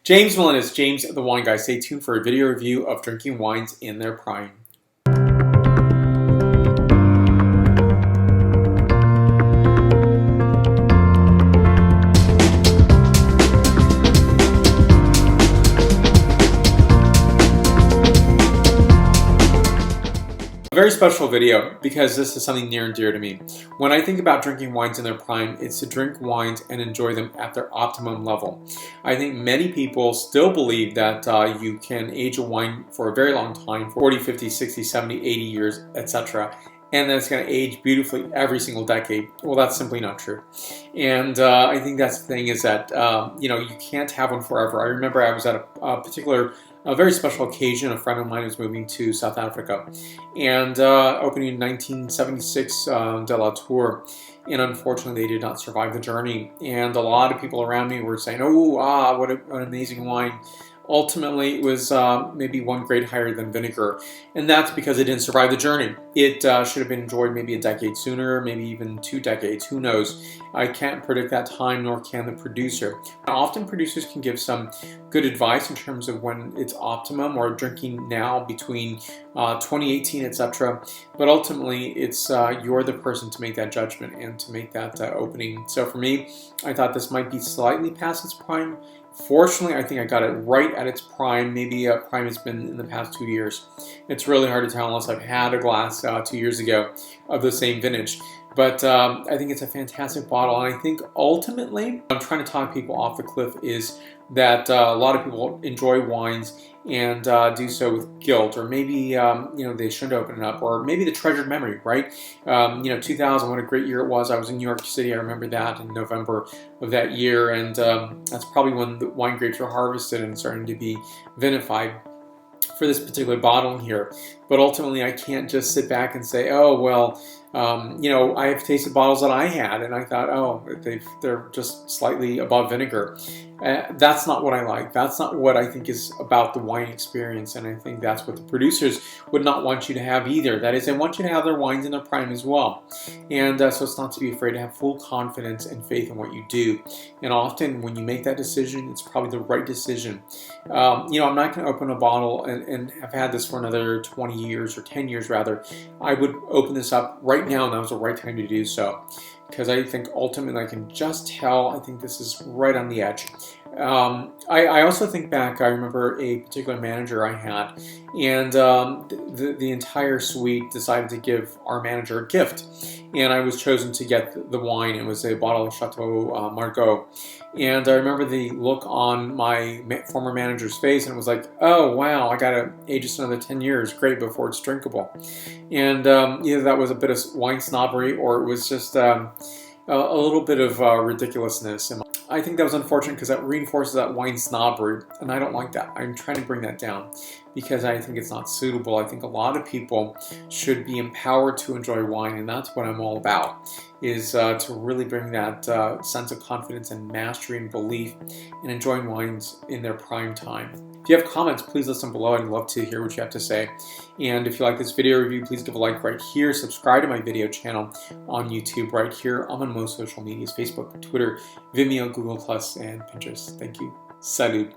James Melendez, James the Wine Guy. Stay tuned for a video review of drinking wines in their prime. A very special video because this is something near and dear to me. When I think about drinking wines in their prime, it's to drink wines and enjoy them at their optimum level. I think many people still believe that you can age a wine for a very long time, 40, 50, 60, 70, 80 years, etc. and that it's going to age beautifully every single decade. Well, that's simply not true. And I think that's the thing is that, you can't have one forever. I remember I was at a very special occasion. A friend of mine was moving to South Africa and opening in 1976 De La Tour. And unfortunately, they did not survive the journey. And a lot of people around me were saying, what an amazing wine. Ultimately, it was maybe one grade higher than vinegar, and that's because it didn't survive the journey. It should have been enjoyed maybe a decade sooner, maybe even 2 decades, who knows. I can't predict that time, nor can the producer. Now, often producers can give some good advice in terms of when it's optimum or drinking now between 2018, etc. But ultimately, it's you're the person to make that judgment and to make that opening. So for me, I thought this might be slightly past its prime. Fortunately, I think I got it right at its prime. Maybe prime has been in the past 2 years. It's really hard to tell unless I've had a glass 2 years ago of the same vintage. But I think it's a fantastic bottle, and I think ultimately, I'm trying to talk people off the cliff is that a lot of people enjoy wines and do so with guilt, or maybe they shouldn't open it up, or maybe the treasured memory, right? 2000, what a great year it was. I was in New York City. I remember that in November of that year, and that's probably when the wine grapes were harvested and starting to be vinified for this particular bottling here. But ultimately, I can't just sit back and say, oh, well, I have tasted bottles that I had, and I thought, oh, they're just slightly above vinegar. That's not what I like. That's not what I think is about the wine experience, and I think that's what the producers would not want you to have either. That is, they want you to have their wines in their prime as well. And so it's not to be afraid, to have full confidence and faith in what you do. And often when you make that decision, it's probably the right decision. I'm not going to open a bottle and have had this for another 20 years or 10 years rather. I would open this up right now, and that was the right time to do so. Because I think ultimately I can just tell, I think this is right on the edge. I also think back, I remember a particular manager I had, and the entire suite decided to give our manager a gift. And I was chosen to get the wine. It was a bottle of Chateau Margaux. And I remember the look on my former manager's face, and it was like, oh, wow, I got to age this another 10 years, great, before it's drinkable. And either that was a bit of wine snobbery, or it was just a little bit of ridiculousness. And I think that was unfortunate because that reinforces that wine snobbery, and I don't like that. I'm trying to bring that down because I think it's not suitable. I think a lot of people should be empowered to enjoy wine, and that's what I'm all about, is to really bring that sense of confidence and mastery and belief in enjoying wines in their prime time. If you have comments, please list them below. I'd love to hear what you have to say. And if you like this video review, please give a like right here. Subscribe to my video channel on YouTube right here. I'm on most social medias, Facebook, Twitter, Vimeo, Google+, and Pinterest. Thank you. Salud.